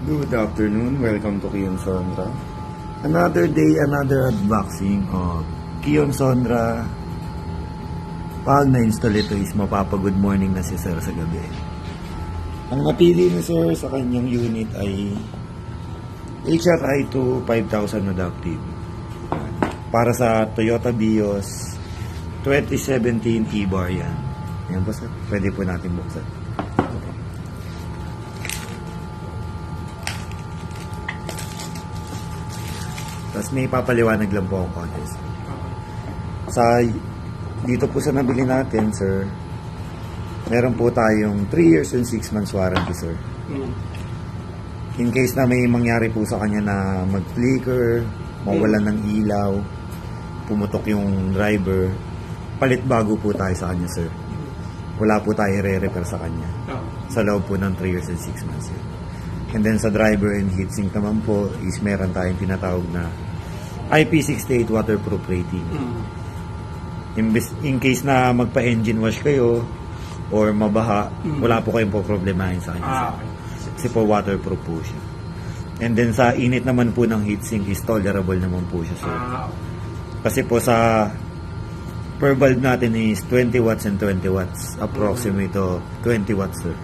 Good afternoon, welcome to Kion Sonra. Another day, another unboxing of Kion Sonra. Pag na-install ito is mapapa-good morning na si Sir sa gabi. Ang napili ni Sir sa kanyang unit ay HRI 2 5000 adaptive. Para sa Toyota Vios 2017 E-Bar yan. Yan po sir, pwede po natin buksan. Tapos may papaliwanag lang po ang contest. Dito po sa nabili natin, sir, meron po tayong 3 years and 6 months warranty, sir. In case na may mangyari po sa kanya na mag-flicker, mawalan ng ilaw, pumutok yung driver, palit bago po tayo sa kanya, sir. Wala po tayo re-repair sa kanya. Sa loob po ng 3 years and 6 months, sir. And then sa driver and heatsink naman po is meron tayong tinatawag na IP68 waterproof rating. In case na magpa-engine wash kayo or mabaha, wala po kayong po problemahin sa kanya. Kasi po waterproof po siya. And then sa init naman po ng heatsink is tolerable naman po siya, sir. Kasi po sa per valve natin is 20 watts and 20 watts. Approximate to 20 watts, sir.